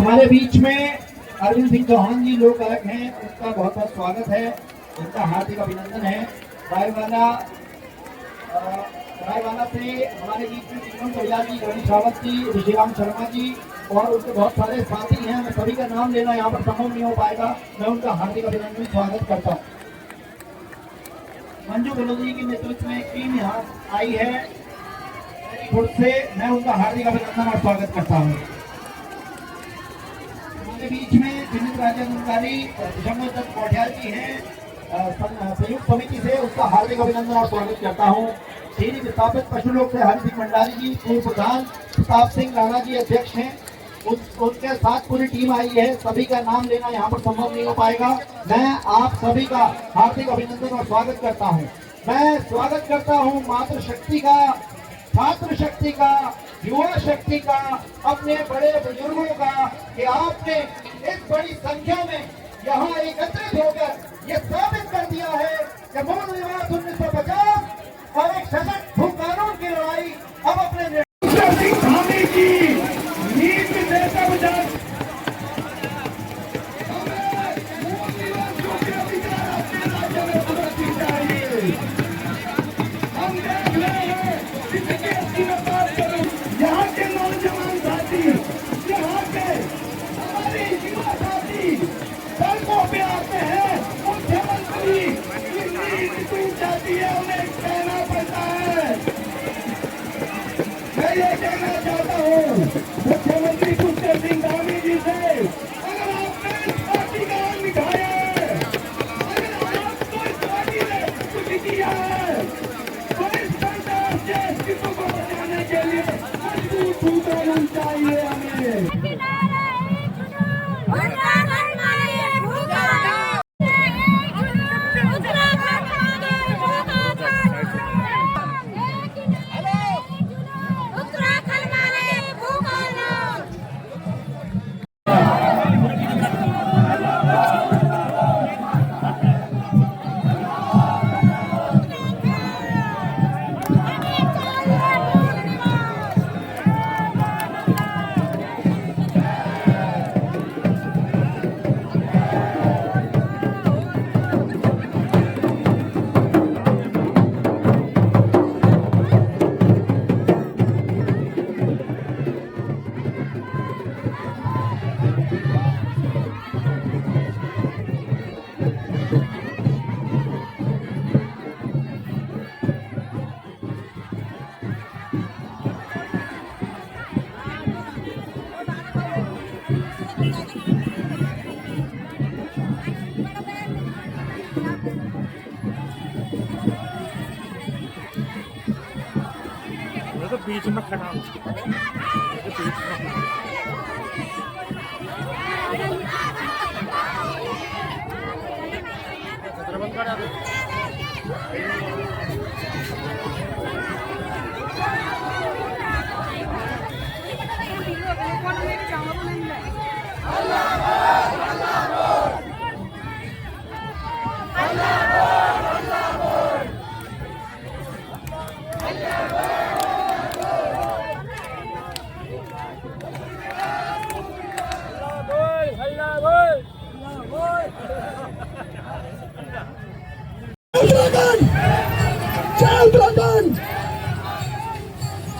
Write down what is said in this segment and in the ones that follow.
हमारे बीच में अरविंद सिंह चौहान जी लोक गायक हैं, उनका बहुत बहुत स्वागत है, उनका हार्दिक अभिनंदन है। रायवाला से हमारे बीच में विक्रम परियार जी, गणेश रावत जी, ऋषिराम शर्मा जी और उनके बहुत सारे साथी हैं। मैं सभी का नाम लेना यहाँ पर संभव नहीं हो पाएगा, मैं उनका हार्दिक अभिनंदन स्वागत करता हूँ। मंजू बलोदी जी के नेतृत्व में टीम यहाँ आई है से, मैं उनका हार्दिक अभिनंदन और स्वागत करता हूँ। हमारे बीच में विनीत राजन अधिकारी दिशंबर दत्त पौटियाल जी हैं संयुक्त समिति से, उसका हार्दिक अभिनंदन और स्वागत करता हूँ। श्री विस्थापित पशु लोग से हरि सिंह भंडारी जी पूर्व प्रधान, प्रताप सिंह राणा जी अध्यक्ष हैं, उनके साथ पूरी टीम आई है। सभी का नाम लेना यहाँ पर संभव नहीं हो पाएगा, मैं आप सभी का हार्दिक अभिनंदन और स्वागत करता हूँ। मैं स्वागत करता हूँ मातृ शक्ति का, छात्र शक्ति का, युवा शक्ति का, अपने बड़े बुजुर्गों का कि आपने इस बड़ी संख्या में यहाँ एकत्रित होकर ये साबित कर दिया है कि मौन विवाद 1950 और एक सशक्त भू कानून की लड़ाई अब अपने मुख्यमंत्री कुंवर सिंह धामी जी से, अगर आपने इस पार्टी का रंग दिखाया है, अगर आपको इस पार्टी ने कुछ किया है, तो इस सरकार के अस्तित्व को बचाने के लिए मजबूत भूमिका चाहिए हमें। तो बीच में खड़ा हूँ, बीच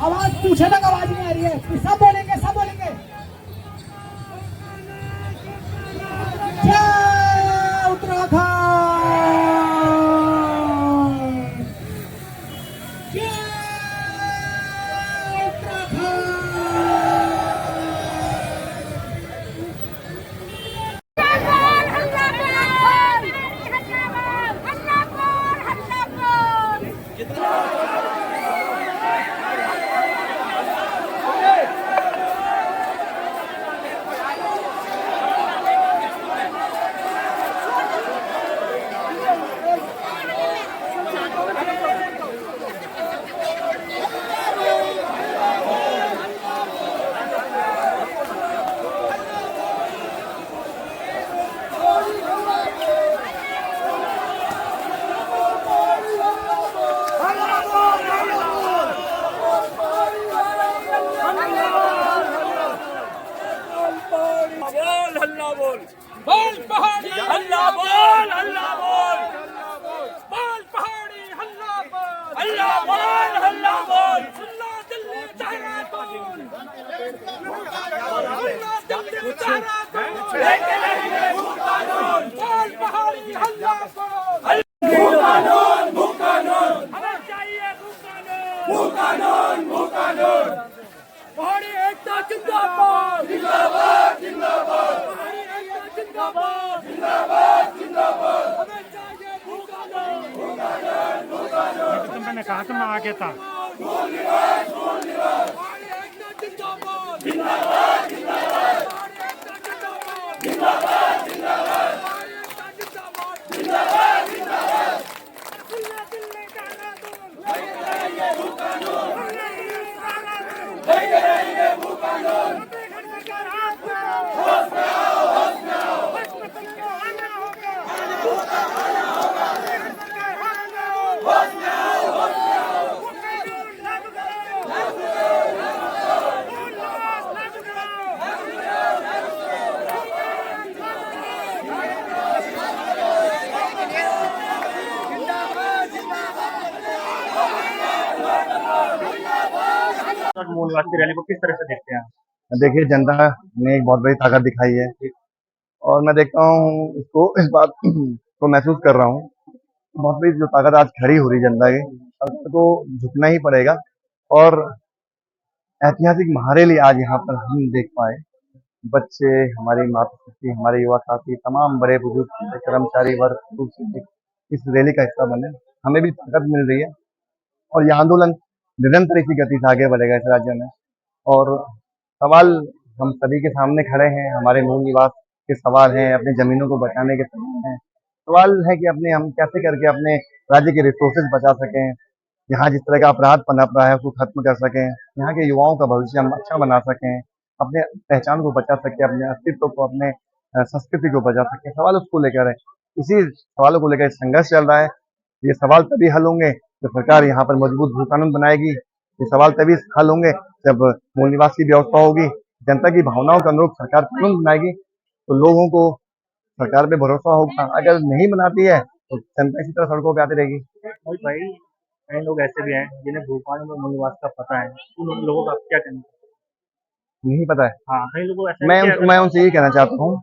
आवाज पूछे तक आवाज नहीं आ रही है, सब बोलेंगे, सब बोलेंगे। जय उत्तराखंड, जय उत्तराखंड। तो मैंने कहा था मैं आगे था। मूल निवास की रैली को किस तरह से देखते हैं? देखिए, जनता ने एक बहुत बड़ी ताकत दिखाई है और मैं देखता हूँ इसको, इस बात को महसूस कर रहा हूँ। बहुत बड़ी जो ताकत आज खड़ी हो रही जनता की, अब तो झुकना ही पड़ेगा और ऐतिहासिक महारैली आज यहाँ पर हम देख पाए। बच्चे, हमारी मातृशक्ति, हमारे युवा साथी, तमाम बड़े बुजुर्ग, कर्मचारी वर्ग इस रैली का हिस्सा बने। हमें भी ताकत मिल रही है और यह आंदोलन निरंतर इसी गति से आगे बढ़ेगा इस राज्य में। और सवाल हम सभी के सामने खड़े हैं, हमारे मूल निवास के सवाल हैं, अपनी जमीनों को बचाने के सवाल हैं। सवाल है कि अपने हम कैसे करके अपने राज्य के रिसोर्सेज बचा सकें, यहाँ जिस तरह का अपराध पनप रहा है उसको खत्म कर सकें, यहाँ के युवाओं का भविष्य हम अच्छा बना सकें, अपने पहचान को बचा सकें, अपने अस्तित्व को, अपने संस्कृति को बचा सकें। सवाल उसको लेकर है, इसी सवालों को लेकर संघर्ष चल रहा है। ये सवाल तभी हल होंगे जब सरकार यहाँ पर मजबूत भू कानून बनाएगी। ये सवाल तभी हल होंगे जब मूल निवास की व्यवस्था होगी, जनता की भावनाओं के अनुरूप सरकार कानून बनाएगी, तो लोगों को सरकार पे भरोसा होगा। अगर नहीं बनाती है तो जनता इसी तरह सड़कों पे आती रहेगी। और भाई कई लोग ऐसे भी हैं जिन्हें भूपाल में मूल निवास का पता है, उन लोगों का क्या कहना है? नहीं पता है। हाँ, कई लोगों ऐसे मैं उनसे यही कहना चाहता हूँ,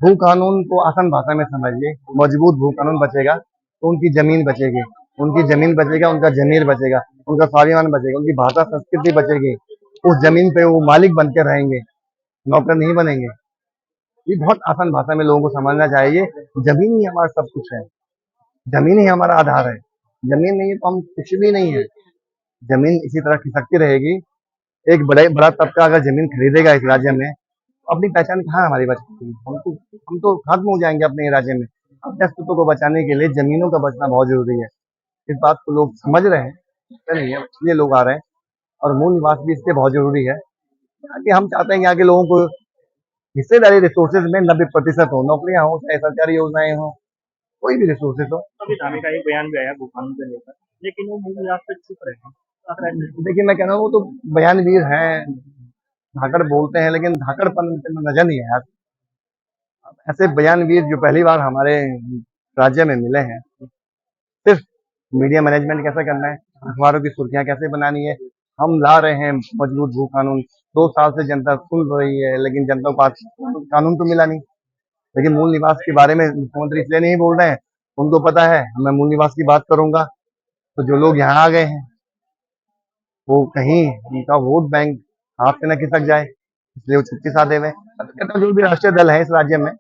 भू कानून को आसान भाषा में समझिए। मजबूत भू कानून बचेगा तो उनकी जमीन बचेगी, उनकी जमीन बचेगा, उनका जमीर बचेगा, उनका स्वाभिमान बचेगा, उनकी भाषा संस्कृति बचेगी। उस जमीन पे वो मालिक बनकर रहेंगे, नौकर नहीं बनेंगे। ये बहुत आसान भाषा में लोगों को समझना चाहिए। जमीन ही हमारा सब कुछ है, जमीन ही हमारा आधार है। जमीन नहीं है तो हम कुछ भी नहीं है। जमीन इसी तरह खिसकती रहेगी। एक बड़ा तबका अगर जमीन खरीदेगा इस राज्य में, अपनी पहचान कहाँ हमारी बचेगी? हम तो खत्म हो जाएंगे अपने राज्य में। अपने अस्तित्व को बचाने के लिए जमीनों का बचना बहुत जरूरी है। इस बात को लोग समझ रहे हैं, नहीं है इसलिए लोग आ रहे हैं। और मूल निवास भी इसलिए बहुत जरूरी है कि हम चाहते हैं कि यहाँ के लोगों को हिस्सेदारी रिसोर्सेज में 90% हो, नौकरियां हो, चाहे सरकारी योजनाएं हो, कोई भी रिसोर्सेज हो। अभी थाने का एक बयान भी आया भूपाल को लेकर, लेकिन वो मूल निवास पे चुप रहे हैं। देखिए, मैं कह रहा हूँ वो तो बयानवीर हैं, धाकड़ बोलते हैं, लेकिन धाकड़पन नजर नहीं है। ऐसे बयानवीर जो पहली बार हमारे राज्य में मिले हैं। सिर्फ मीडिया मैनेजमेंट कैसे करना है, अखबारों की सुर्खियां कैसे बनानी है, हम ला रहे हैं मजबूत भू कानून। 2 साल से जनता सुन रही है, लेकिन जनता को कानून तो मिला नहीं। लेकिन मूल निवास के बारे में मुख्यमंत्री इसलिए नहीं बोल रहे हैं, उनको पता है मैं मूल निवास की बात करूंगा तो जो लोग यहाँ आ गए हैं वो कहीं उनका वोट बैंक हाथ से न खिसक जाए, इसलिए वो चुप्पी साधे हुए। जो भी राष्ट्रीय दल है इस राज्य में,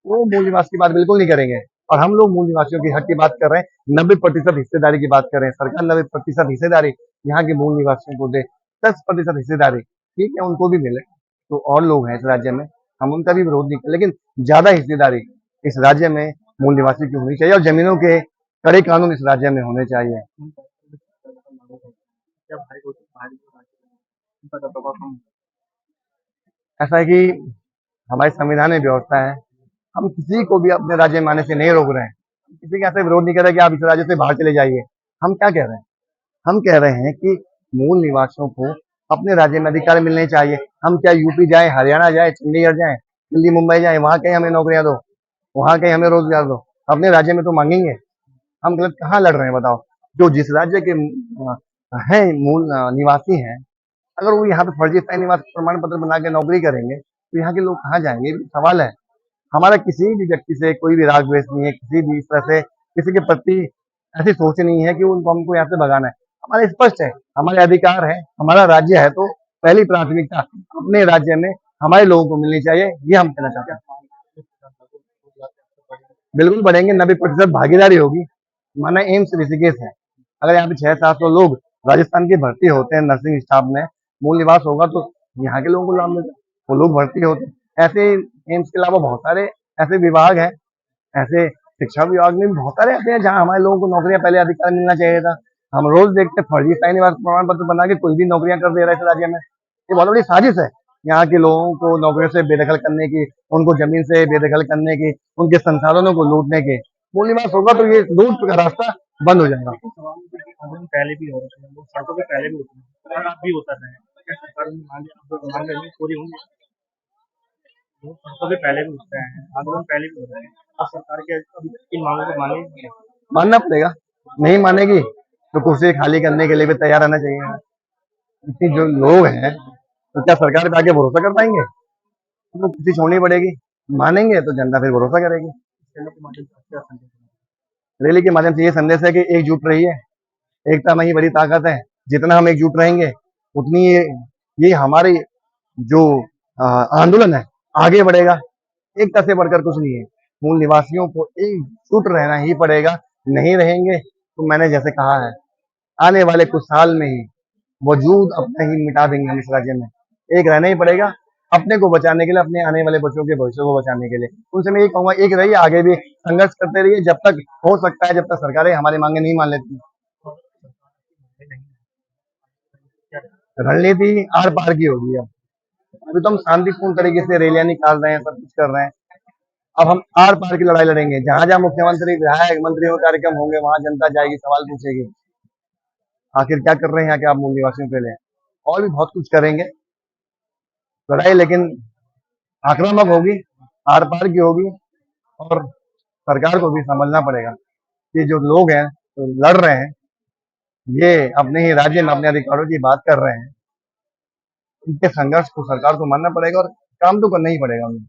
वो मूल निवास की बात बिल्कुल नहीं करेंगे। और हम लोग मूल निवासियों की हक की बात कर रहे हैं, 90% हिस्सेदारी की बात कर रहे हैं। सरकार 90% हिस्सेदारी यहाँ के मूल निवासियों को दे, 10% हिस्सेदारी ठीक है उनको भी मिले। तो और लोग हैं इस राज्य में, हम उनका भी विरोध नहीं करते, लेकिन ज्यादा हिस्सेदारी इस राज्य में मूल निवासी की होनी चाहिए और जमीनों के कड़े कानून इस राज्य में होने चाहिए। ऐसा है कि हमारे संविधान में व्यवस्था है, हम किसी को भी अपने राज्य में आने से नहीं रोक रहे हैं। किसी का ऐसा विरोध नहीं कर रहे कि आप इस राज्य से बाहर चले जाइए। हम क्या कह रहे हैं? हम कह रहे हैं कि मूल निवासियों को अपने राज्य में अधिकार मिलने चाहिए। हम क्या यूपी जाए, हरियाणा जाए, चंडीगढ़ जाए, दिल्ली, मुंबई जाए, वहां कहीं हमें नौकरियां दो, वहां कहीं हमें रोजगार दो, अपने राज्य में तो मांगेंगे। हम गलत कहाँ लड़ रहे हैं बताओ? जो जिस राज्य के हैं मूल निवासी हैं, अगर वो यहाँ पे फर्जी स्थायी निवास प्रमाण पत्र बना के नौकरी करेंगे तो यहाँ के लोग कहाँ जाएंगे? ये सवाल है। हमारा किसी भी व्यक्ति से कोई भी राग द्वेष नहीं है, किसी भी इस तरह से किसी के प्रति ऐसी सोच नहीं है कि उनको हमको यहाँ से भगाना है। हमारा स्पष्ट है, हमारे अधिकार है, हमारा राज्य है, तो पहली प्राथमिकता अपने राज्य में हमारे लोगों को मिलनी चाहिए, ये हम कहना चाहते हैं। बिल्कुल बढ़ेंगे, 90% भागीदारी होगी। माना एम्स ऋषिकेश है, अगर यहाँ पे 600-700 लोग राजस्थान के भर्ती होते हैं नर्सिंग स्टाफ में, मूल निवास होगा तो यहाँ के लोगों को लाभ मिलता है, वो लोग भर्ती होते हैं। ऐसे एम्स के अलावा बहुत सारे ऐसे विभाग हैं, ऐसे शिक्षा विभाग में भी बहुत सारे ऐसे हैं जहाँ हमारे लोगों को नौकरियां पहले अधिकार मिलना चाहिए था। हम रोज देखते फर्जी स्थायी निवास प्रमाण पत्र बना के कोई भी नौकरियां कर दे रहा है इस राज्य में। ये बहुत बड़ी साजिश है यहाँ के लोगों को नौकरियों से बेदखल करने की, उनको जमीन से बेदखल करने की, उनके संसाधनों को लूटने के। मूल निवास होगा तो ये लूट का रास्ता बंद हो जाएगा। आंदोलन पहले भी हो रहे थे, लोग सड़कों पे पहले भी होते हैं और अब भी होता रहे। क्या सरकार की मांगे पूरी होंगी? लोग सड़कों पे पहले भी उठते हैं, आंदोलन पहले भी हो रहे हैं और सरकार के अभी इन मांगों को माने नहीं है। मानना पड़ेगा, नहीं मानेगी तो कुर्सी खाली करने के लिए भी तैयार रहना चाहिए। इतनी जो लोग हैं तो क्या सरकार पे आके भरोसा कर पाएंगे? तो कुर्सी छोड़नी पड़ेगी, मानेंगे तो जनता फिर भरोसा करेगी। रैली के माध्यम से क्या संदेश देना? रैली के माध्यम से ये संदेश है कि एकजुट रहिए, एकता में ही बड़ी ताकत है। जितना हम एकजुट रहेंगे उतनी ये हमारी जो आंदोलन है आगे बढ़ेगा। एकता से बढ़कर कुछ नहीं है। मूल निवासियों को एकजुट रहना ही पड़ेगा, नहीं रहेंगे तो मैंने जैसे कहा है आने वाले कुछ साल में ही वजूद अपना ही मिटा देंगे हम इस राज्य में। एक रहना ही पड़ेगा अपने को बचाने के लिए, अपने आने वाले बच्चों के भविष्य को बचाने के लिए। उनसे मैं यही कहूंगा, एक रहिए, आगे भी संघर्ष करते रहिए जब तक हो सकता है, जब तक सरकारें हमारी मांगे नहीं मान लेती। रणनीति आर पार की होगी। अब अभी तो हम शांतिपूर्ण तरीके से रैलियां निकाल रहे हैं, सब कुछ कर रहे हैं। अब हम आर पार की लड़ाई लड़ेंगे। जहां जहां मुख्यमंत्री, विधायक, मंत्रियों के कार्यक्रम होंगे वहां जनता जाएगी, सवाल पूछेगी आखिर क्या कर रहे हैं यहाँ के आप मूल निवासियों के लिए। और भी बहुत कुछ करेंगे लड़ाई, लेकिन आक्रामक होगी, आर पार की होगी। और सरकार को भी समझना पड़ेगा कि जो लोग हैं तो लड़ रहे हैं, ये अपने ही राज्य में अपने अधिकारों की बात कर रहे हैं, इनके संघर्ष को सरकार को मानना पड़ेगा और काम तो करना ही पड़ेगा उन्हें।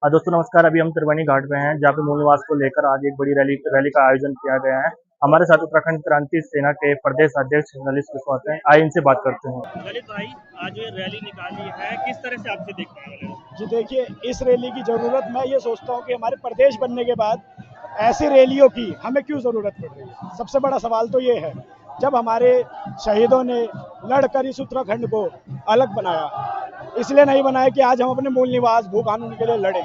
दोस्तों नमस्कार, अभी हम त्रिवेणी घाट पे हैं जहाँ पे मूल निवास को लेकर आज एक बड़ी रैली का आयोजन किया गया है। हमारे साथ उत्तराखंड क्रांति सेना के प्रदेश अध्यक्ष ललित विश्वास हैं, आइए इनसे बात करते हैं। ललित भाई, आज ये रैली निकाली है, किस तरह से आपसे देखते हैं? जी देखिए, इस रैली की ज़रूरत मैं ये सोचता हूँ कि हमारे प्रदेश बनने के बाद ऐसी रैलियों की हमें क्यों ज़रूरत पड़ रही है। सबसे बड़ा सवाल तो ये है, जब हमारे शहीदों ने लड़कर इस उत्तराखंड को अलग बनाया, इसलिए नहीं बनाया कि आज हम अपने मूल निवास भू कानून के लिए लड़ें,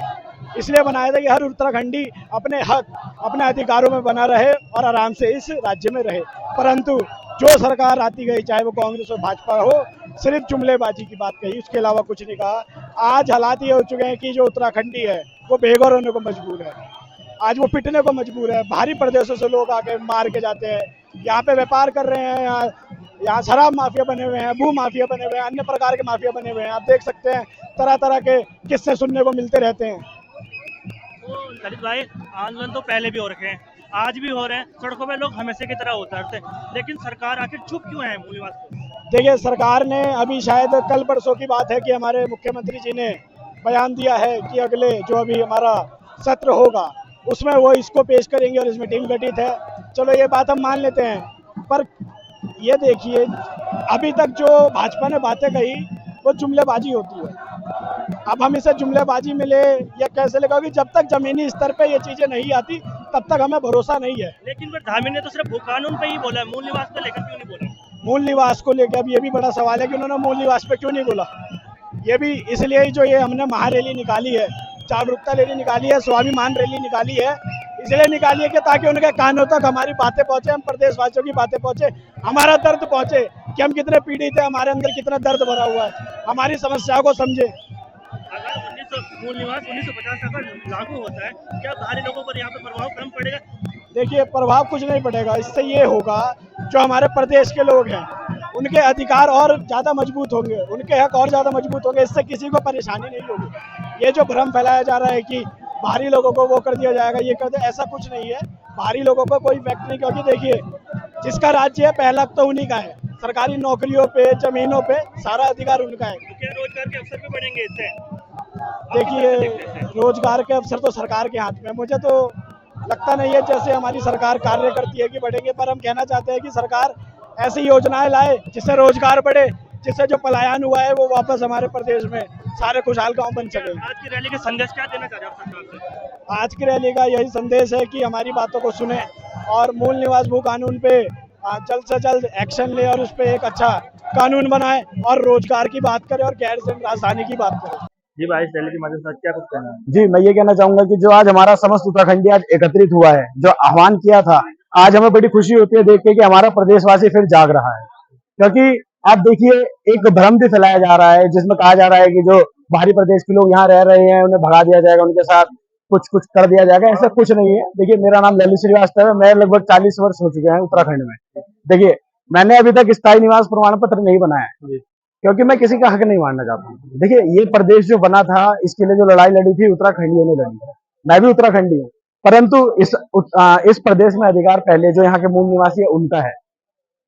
इसलिए बनाया था कि हर उत्तराखंडी अपने हक, अपने अधिकारों में बना रहे और आराम से इस राज्य में रहे। परंतु जो सरकार आती गई, चाहे वो कांग्रेस और भाजपा हो, सिर्फ जुमलेबाजी की बात कही, उसके अलावा कुछ नहीं कहा। आज हालात ये हो चुके हैं कि जो उत्तराखंडी है वो बेघर होने को मजबूर है, आज वो पिटने को मजबूर है। बाहरी प्रदेशों से लोग आके मार के जाते हैं, यहाँ पे व्यापार कर रहे हैं, यहाँ शराब माफिया बने हुए हैं, भू माफिया बने हुए हैं, अन्य प्रकार के माफिया बने हुए हैं। आप देख सकते हैं तरह तरह के किस्से सुनने को मिलते रहते हैं। तो ललित भाई, आंदोलन तो पहले भी हो रखे हैं, आज भी हो रहे हैं, सड़कों पे लोग हमेशा की तरह उतरते हैं, लेकिन सरकार आखिर चुप क्यों है मूल निवास को? देखिए, सरकार ने अभी शायद कल परसों की बात है कि हमारे मुख्यमंत्री जी ने बयान दिया है कि अगले जो अभी हमारा सत्र होगा उसमें वो इसको पेश करेंगे और इसमें टीम गठित है। चलो ये बात हम मान लेते हैं, पर ये देखिए अभी तक जो भाजपा ने बातें कही वो जुमलेबाजी होती है। अब हम इसे जुमलेबाजी में ले या कैसे लेगा कि जब तक जमीनी स्तर पे ये चीजें नहीं आती तब तक हमें भरोसा नहीं है। लेकिन फिर धामी ने तो सिर्फ भू कानून पे ही बोला है, मूल निवास को लेकर क्यों नहीं बोला? मूल निवास को लेकर अब ये भी बड़ा सवाल है कि उन्होंने मूल निवास पे क्यों नहीं बोला। ये भी इसलिए ही जो ये हमने महारैली निकाली है, जागरूकता रैली निकाली है, स्वाभिमान रैली निकाली है, इसलिए निकाली है कि ताकि उनके कानों तक हमारी बातें पहुंचे, हम प्रदेशवासियों की बातें पहुंचे, हमारा दर्द पहुंचे कि हम कितने पीड़ित हैं, हमारे अंदर कितना दर्द भरा हुआ है, हमारी समस्याओं को समझे। अगर मूल निवास 1950 तक लागू होता है, क्या बाहरी लोगों पर यहाँ पे प्रभाव कम पड़ेगा? देखिए, प्रभाव कुछ नहीं पड़ेगा। इससे ये होगा जो हमारे प्रदेश के लोग हैं उनके अधिकार और ज़्यादा मजबूत होंगे, उनके हक और ज़्यादा मजबूत होंगे, इससे किसी को परेशानी नहीं होगी। ये जो भ्रम फैलाया जा रहा है कि बाहरी लोगों को वो कर दिया जाएगा, ये कर दिया, ऐसा कुछ नहीं है। बाहरी लोगों को कोई इफेक्ट नहीं, क्योंकि देखिए जिसका राज्य है पहला तो उन्हीं का है, सरकारी नौकरियों पे, जमीनों पे सारा अधिकार उनका है। क्या रोजगार के अवसर भी बढ़ेंगे इससे? देखिए, रोजगार के अवसर तो सरकार के हाथ में, मुझे तो लगता नहीं है जैसे हमारी सरकार कार्य करती है कि बढ़ेंगे, पर हम कहना चाहते हैं कि सरकार ऐसी योजनाएं लाए जिससे रोजगार बढ़े, जिससे जो पलायन हुआ है वो वापस हमारे प्रदेश में सारे खुशहाल गांव बन सके। आज की रैली का संदेश क्या देना चाह रहे हो आप सरकार से? आज की रैली का यही संदेश है कि हमारी बातों को सुने और मूल निवास भू कानून पे जल्द से जल्द एक्शन ले और उस पर एक अच्छा कानून बनाए और रोजगार की बात करें और गैर जमीन राजधानी की बात करें। जी भाई, इस रैली के माध्यम से क्या कुछ कहना है? जी, मैं ये कहना चाहूंगा कि जो आज हमारा समस्त उत्तराखंडी आज एकत्रित हुआ है, जो आह्वान किया था, आज हमें बड़ी खुशी होती है देख के कि हमारा प्रदेशवासी फिर जाग रहा है। क्योंकि आप देखिए, एक भ्रम भी फैलाया जा रहा है जिसमें कहा जा रहा है कि जो बाहरी प्रदेश के लोग यहाँ रह रहे हैं उन्हें भगा दिया जाएगा, उनके साथ कुछ कुछ कर दिया जाएगा। ऐसा कुछ नहीं है। देखिए, मेरा नाम ललित श्रीवास्तव है, मैं लगभग 40 वर्ष हो चुके हैं उत्तराखंड में। देखिए, मैंने अभी तक स्थायी निवास प्रमाण पत्र नहीं बनाया क्योंकि मैं किसी का हक नहीं मानना चाहता हूँ। देखिए, ये प्रदेश जो बना था, इसके लिए जो लड़ाई लड़ी थी उत्तराखंडियों ने लड़ी। मैं भी उत्तराखंडी हूँ, परंतु इस प्रदेश में अधिकार पहले जो यहाँ के मूल निवासी है उनका है।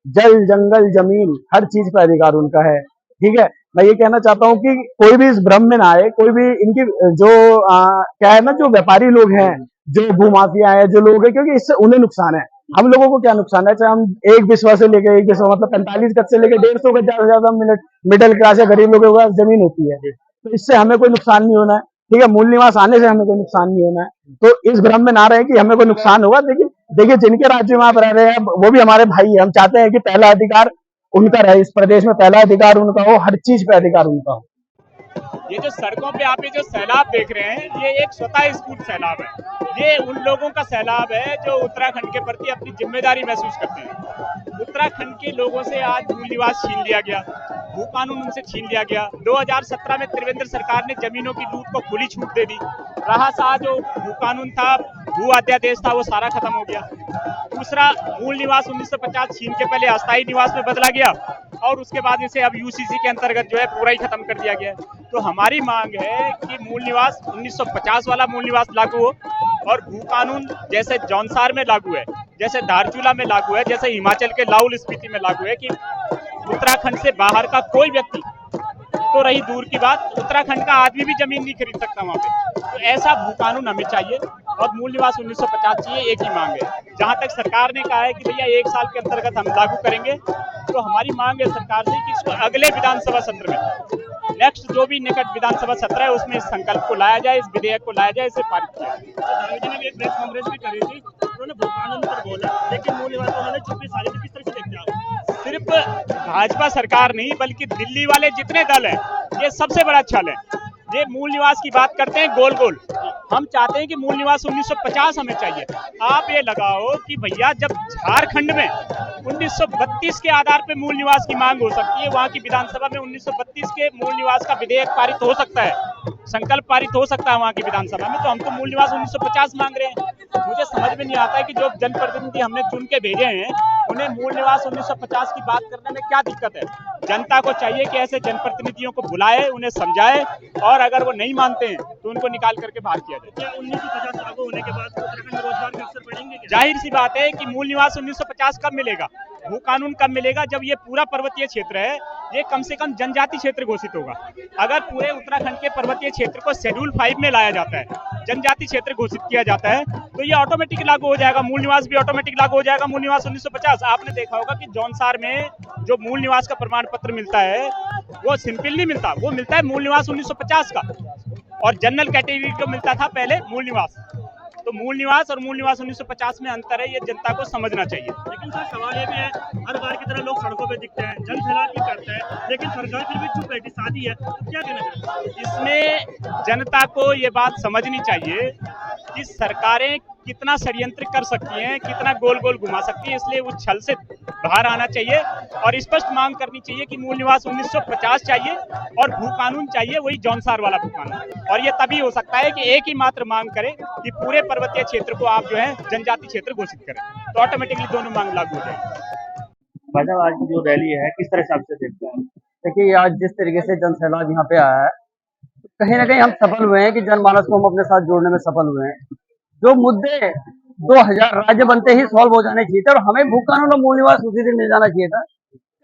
जल, जंगल, जमीन, हर चीज पर अधिकार उनका है। ठीक है, मैं ये कहना चाहता हूँ कि कोई भी इस भ्रम में ना आए। कोई भी इनकी जो क्या है ना, जो व्यापारी लोग हैं, जो भूमाफिया है, जो लोग हैं, क्योंकि इससे उन्हें नुकसान है। हम लोगों को क्या नुकसान है? चाहे हम एक बिस्वा से लेके एक बिस्वा मतलब 45 गज से लेके 150 गज ज्यादा ज्यादा मिडिल क्लास या गरीब लोगों के पास जमीन होती है, तो इससे हमें कोई नुकसान नहीं होना है। ठीक है, मूल निवास आने से हमें कोई नुकसान नहीं होना है। तो इस भ्रम में ना रहे कि हमें कोई नुकसान होगा। देखिए, जिनके राज्य में आप रह रहे हैं वो भी हमारे भाई है। हम चाहते हैं कि पहला अधिकार उनका रहे, इस प्रदेश में पहला अधिकार उनका हो, हर चीज पे अधिकार उनका हो। ये जो सड़कों पे आप ये जो सैलाब देख रहे हैं, ये एक स्वतः स्फूर्त सैलाब है। ये उन लोगों का सैलाब है जो उत्तराखंड के प्रति अपनी जिम्मेदारी महसूस करते हैं। उत्तराखंड के लोगों से आज मूल निवास छीन लिया गया, भू कानून उनसे छीन लिया गया। 2017 में त्रिवेंद्र सरकार ने जमीनों की लूट को खुली छूट दे दी। रहा सा जो भू कानून था, भू अध्यादेश था, वो सारा खत्म हो गया। दूसरा, मूल निवास 1950 छीन के पहले अस्थायी निवास में बदला गया और उसके बाद इसे अब यूसीसी के अंतर्गत जो है पूरा ही खत्म कर दिया गया है। तो हमारी मांग है कि मूल निवास 1950 वाला मूल निवास लागू हो और भू कानून जैसे जौनसार में लागू है, जैसे धारचूला में लागू है, जैसे हिमाचल के लाहौल स्पीति में लागू है कि उत्तराखंड से बाहर का कोई व्यक्ति, तो रही दूर की बात, उत्तराखंड का आदमी भी जमीन नहीं खरीद सकता वहाँ पे। तो ऐसा भू कानून हमें चाहिए और मूल निवास 1950 चाहिए, एक ही मांग है। जहाँ तक सरकार ने कहा है कि भैया 1 साल के अंतर्गत हम लागू करेंगे, तो हमारी मांग है सरकार से कि इसको अगले विधानसभा सत्र में, नेक्स्ट जो भी निकट विधानसभा सत्र है उसमें इस संकल्प को लाया जाए, इस विधेयक को लाया जाए, इसे पारित किया जाए। ने एक प्रेस कॉन्फ्रेंस भी करी थी, उन्होंने भू कानून पर बोला, लेकिन मूल निवास उन्होंने चुप्पी सारी थी। किस तरह से देखते हैं आप? सिर्फ भाजपा सरकार नहीं बल्कि दिल्ली वाले जितने दल हैं, ये सबसे बड़ा छल है। ये मूल निवास की बात करते हैं गोल गोल। हम चाहते हैं कि मूल निवास 1950 हमें चाहिए। आप ये लगाओ कि भैया जब झारखंड में 1932 के आधार पे मूल निवास की मांग हो सकती है, वहां की विधानसभा में 1932 के मूल निवास का विधेयक पारित हो सकता है, संकल्प पारित हो सकता है वहां की विधानसभा में, तो हम तो मूल निवास 1950 मांग रहे हैं। मुझे समझ में नहीं आता है कि जो जनप्रतिनिधि हमने चुन के भेजे हैं उन्हें मूल निवास 1950 की बात करने में क्या दिक्कत है। जनता को चाहिए कि ऐसे जनप्रतिनिधियों को बुलाए, उन्हें समझाए और अगर वो नहीं मानते हैं तो उनको निकाल करके बाहर किया जाए। क्या 1950 लागू होने के बाद उत्तराखंड में रोजगार के अवसर बढ़ेंगे क्या? जाहिर सी बात है कि मूल निवास 1950 कब मिलेगा, भू कानून कब मिलेगा? जब ये पूरा पर्वतीय क्षेत्र है, ये कम से कम जनजाति क्षेत्र घोषित होगा। अगर पूरे उत्तराखंड के पर्वतीय क्षेत्र को शेड्यूल 5 में लाया जाता है, जनजाति क्षेत्र घोषित किया जाता है, तो ये ऑटोमेटिक लागू हो जाएगा, मूल निवास भी ऑटोमेटिक लागू हो जाएगा। मूल निवास 1950 आपने देखा होगा कि जौनसार में जो मूल निवास का प्रमाण पत्र मिलता है वो सिंपल नहीं मिलता, वो मिलता है मूल निवास 1950 का, और जनरल कैटेगरी को मिलता था पहले मूल निवास। तो मूल निवास और मूल निवास 1950 में अंतर है, ये जनता को समझना चाहिए। लेकिन सर सवाल ये भी है, हर बार की तरह लोग सड़कों पे दिखते हैं, जन सैलाब भी करते हैं, लेकिन सरकार फिर भी चुप बैठी, शादी है, तो क्या कहना चाहिए? इसमें जनता को ये बात समझनी चाहिए कि सरकारें कितना षड्यंत्र कर सकती हैं, कितना गोल गोल घुमा सकती हैं, इसलिए उस छल से बाहर आना चाहिए और स्पष्ट मांग करनी चाहिए कि मूल निवास 1950 चाहिए और भू कानून चाहिए, वही जौनसार वाला भू कानून। और ये तभी हो सकता है कि एक ही मात्र मांग करें कि पूरे पर्वतीय क्षेत्र को आप जो है जनजाति क्षेत्र घोषित करें, तो ऑटोमेटिकली दोनों मांग लागू हो जाएगी। भाई साहब, आज की जो रैली है किस तरह से आपसे देखते हैं? देखिए, आज जिस तरीके से जन सैलाब यहाँ पे आया है, कहीं ना कहीं हम सफल हुए हैं कि जनमानस को हम अपने साथ जोड़ने में सफल हुए हैं। जो मुद्दे 2000 राज्य बनते ही सॉल्व हो जाने चाहिए थे और हमें भू कानून और मूल निवास उसी दिन मिल जाना चाहिए था,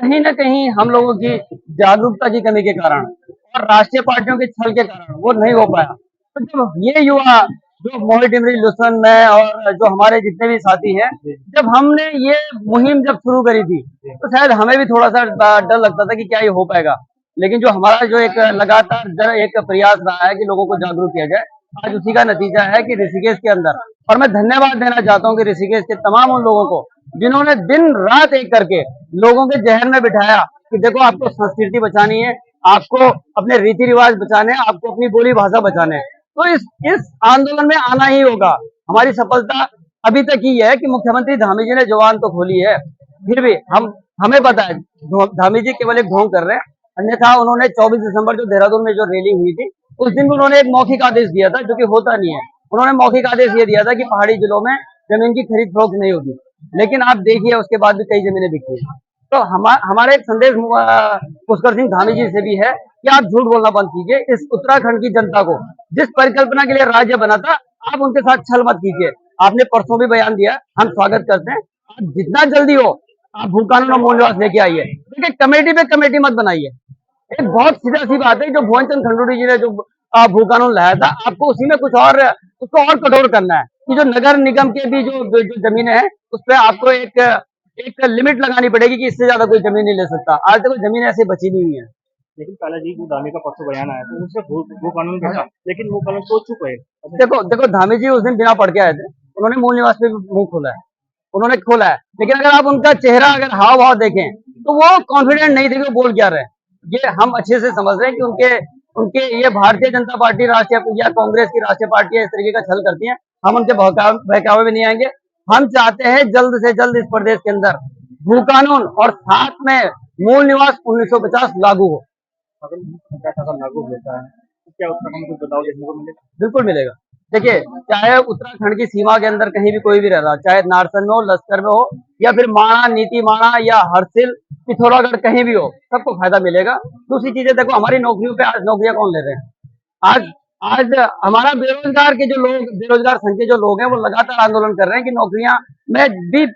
कहीं ना कहीं हम लोगों की जागरूकता की कमी के कारण और राष्ट्रीय पार्टियों के छल के कारण वो नहीं हो पाया। तो जब ये युवा जो मोहित डिमरी, लुसन, मैं और जो हमारे जितने भी साथी हैं, जब हमने ये मुहिम जब शुरू करी थी तो शायद हमें भी थोड़ा सा डर लगता था कि क्या ये हो पाएगा, लेकिन जो हमारा जो एक लगातार एक प्रयास रहा है कि लोगों को जागरूक किया जाए, आज उसी का नतीजा है कि ऋषिकेश के अंदर, और मैं धन्यवाद देना चाहता हूँ कि ऋषिकेश के तमाम उन लोगों को जिन्होंने दिन रात एक करके लोगों के जहन में बिठाया कि देखो आपको संस्कृति बचानी है, आपको अपने रीति रिवाज बचाने हैं, आपको अपनी बोली भाषा बचाने हैं, तो इस आंदोलन में आना ही होगा। हमारी सफलता अभी तक ही है कि मुख्यमंत्री धामी जी ने जुबान तो खोली है, फिर भी हमें पता है धामी जी केवल एक ढोंग कर रहे हैं, अन्यथा उन्होंने 24 दिसंबर जो देहरादून में जो रैली हुई थी उस दिन भी उन्होंने एक मौखिक आदेश दिया था, जो कि होता नहीं है। उन्होंने मौखिक आदेश ये दिया था कि पहाड़ी जिलों में जमीन की खरीद फरोख्त नहीं होगी, लेकिन आप देखिए उसके बाद भी कई जमीनें बिकी है। तो हमारा एक संदेश पुष्कर सिंह धामी जी से भी है कि आप झूठ बोलना बंद कीजिए। इस उत्तराखंड की जनता को जिस परिकल्पना के लिए राज्य बना था, आप उनके साथ छल मत कीजिए। आपने परसों भी बयान दिया, हम स्वागत करते हैं। आप जितना जल्दी हो आप भू कानून और मूल निवास लेके आइए, देखिए कमेटी पे कमेटी मत बनाइए। एक बहुत सीधा सी बात है, जो भुवन चंद खंडूड़ी जी ने जो भू कानून लाया था, आपको उसी में कुछ और उसको और कठोर करना है कि जो नगर निगम के भी जो जमीनें हैं उस पर आपको एक लिमिट लगानी पड़ेगी कि इससे ज्यादा कोई जमीन नहीं ले सकता। आज तक कोई जमीन ऐसी बची नहीं हुई है। लेकिन काला जी जो धामी का परसों बयान आया था उससे वो कानून भी था, लेकिन वो कानून तो चुप है। देखो धामी जी उस दिन बिना पढ़ के आए थे, उन्होंने मूल निवास पे भी मुंह खोला है, उन्होंने खोला है, लेकिन अगर आप उनका चेहरा अगर हाव भाव देखें तो वो कॉन्फिडेंट नहीं थे कि वो बोल क्या रहे हैं। ये हम अच्छे से समझ रहे हैं कि उनके ये भारतीय जनता पार्टी राष्ट्रीय या कांग्रेस की राष्ट्रीय पार्टी इस तरीके का छल करती है। हम उनके बहकावे में नहीं आएंगे। हम चाहते हैं जल्द से जल्द इस प्रदेश के अंदर भू कानून और साथ में मूल निवास 1950 लागू हो। अगर लागू होता है तो क्या उत्तराखंड को बदलाव देखने को मिलेगा? बिल्कुल मिलेगा। देखिए, चाहे उत्तराखंड की सीमा के अंदर कहीं भी कोई भी रह रहा, चाहे नारसन में हो, लश्कर में हो, या फिर माणा, नीति माणा या हरसिल, पिथौरागढ़ कहीं भी हो, सबको फायदा मिलेगा। दूसरी चीजें देखो, हमारी नौकरियों पे आज नौकरियां कौन ले रहे हैं? आज हमारा बेरोजगार संघ के जो लोग हैं वो लगातार आंदोलन कर रहे हैं कि नौकरियां में भी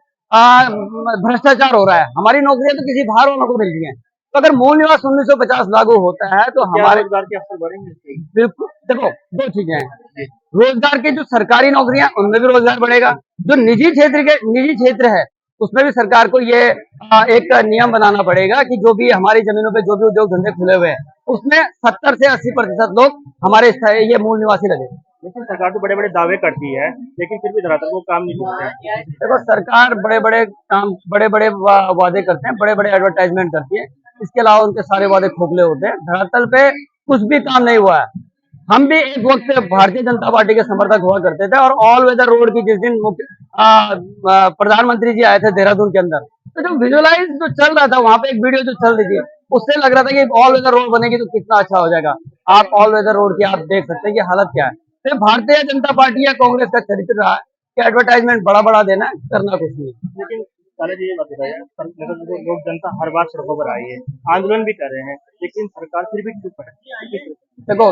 भ्रष्टाचार हो रहा है। हमारी नौकरियां तो किसी बाहर वालों को मिल रही है। तो अगर मूल निवास 1950 लागू होता है तो हमारे रोजगार के अवसर बढ़ेंगे। बिल्कुल, देखो दो चीजें हैं, रोजगार के जो सरकारी नौकरियां उनमें भी रोजगार बढ़ेगा, जो निजी क्षेत्र है उसमें भी सरकार को ये एक नियम बनाना पड़ेगा कि जो भी हमारी जमीनों पे जो भी उद्योग धंधे खुले हुए हैं उसमें 70 से 80% लोग हमारे ये मूल निवासी लगे। लेकिन सरकार तो बड़े बड़े दावे करती है, लेकिन फिर भी धरातल वो काम नहीं करते हैं। देखो, सरकार बड़े बड़े वादे करते हैं, बड़े बड़े एडवर्टाइजमेंट करती है, इसके अलावा उनके सारे वादे खोखले होते हैं। धरातल पे कुछ भी काम नहीं हुआ है। हम भी एक वक्त भारतीय जनता पार्टी के समर्थक हुआ करते थे, और ऑल वेदर रोड की जिस दिन प्रधानमंत्री जी आए थे देहरादून के अंदर, तो जो विजुअलाइज जो चल रहा था वहां पे एक वीडियो जो चल रही थी, उससे लग रहा था कि ऑल वेदर रोड बनेगी तो कितना अच्छा हो जाएगा। आप ऑल वेदर रोड की आप देख सकते हैं कि हालत क्या है। तो भारतीय जनता पार्टी या कांग्रेस का चरित्र रहा है कि एडवर्टाइजमेंट बड़ा देना, करना कुछ नहीं। लेकिन जी ये बात बताइए, लोग जनता हर बार सड़कों पर आई है, आंदोलन भी कर रहे हैं, लेकिन सरकार फिर भी चुप है। देखो,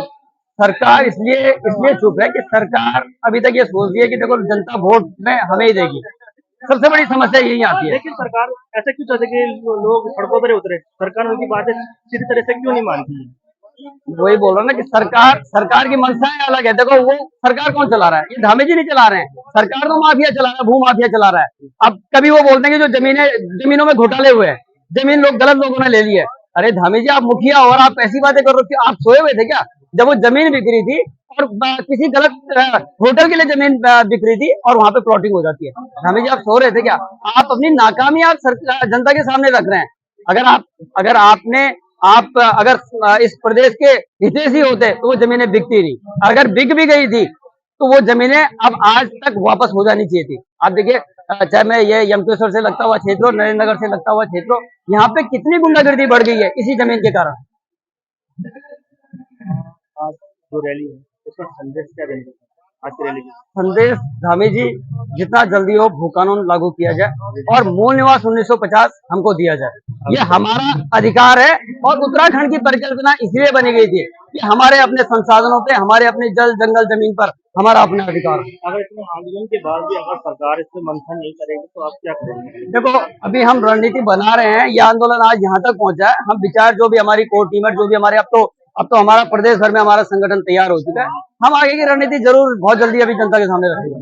सरकार इसलिए चुप है कि सरकार अभी तक ये सोच रही है कि देखो जनता वोट में हमें ही देगी। सबसे बड़ी समस्या यही आती है। लेकिन सरकार ऐसा क्यों चाहती है कि लोग सड़कों पर उतरे? सरकार उनकी बातें सीधी तरह से क्यों नहीं मानती है? वही बोल रहा हूँ ना कि सरकार की मंशाएं अलग है। देखो, वो सरकार कौन चला रहा है? ये धामी जी नहीं चला रहे हैं, सरकार तो माफिया चला रहा है, भू माफिया चला रहा है। अब कभी वो बोलते हैं कि जो जमीनों में घोटाले हुए हैं, जमीन गलत लोगों ने ले ली है। अरे धामी जी, आप मुखिया और आप ऐसी बातें कर रहे हो? आप सोए हुए थे क्या जब वो जमीन बिक रही थी और किसी गलत होटल के लिए जमीन बिक रही थी और वहां पे प्लॉटिंग हो जाती है? धामी जी, आप सो रहे थे क्या? आप अपनी नाकामी आप जनता के सामने रख रहे हैं। अगर इस प्रदेश के हितैषी होते तो वो जमीनें बिकती नहीं। अगर बिक भी गई थी तो वो जमीनें अब आज तक वापस हो जानी चाहिए थी। आप देखिए, चाहे मैं ये यमकेश्वर से लगता हुआ क्षेत्र हो, नरेंद्र नगर से लगता हुआ क्षेत्र हो, यहाँ पे कितनी गुंडागर्दी बढ़ गई है इसी जमीन के कारण। आज जो रैली है उसका संदेश क्या देंगे? आज की रैली संदेश, धामी जी, जितना जल्दी हो भू कानून लागू किया जाए और मूल निवास 1950 हमको दिया जाए, ये हमारा अधिकार है। और उत्तराखंड की परिकल्पना इसलिए बनी गई थी कि हमारे अपने संसाधनों पे, हमारे अपने जल जंगल जमीन पर हमारा अपना अधिकार। अगर इतने आंदोलन के बाद भी अगर सरकार इसमें मंथन नहीं करेगी तो आप क्या करेंगे? देखो, अभी हम रणनीति बना रहे हैं, ये आंदोलन आज यहाँ तक पहुंचा है। हम विचार जो भी हमारी कोर टीम, जो भी हमारे अब तो हमारा प्रदेश भर में हमारा संगठन तैयार हो चुका है। हम आगे की रणनीति जरूर बहुत जल्दी अभी जनता के सामने रखेंगे।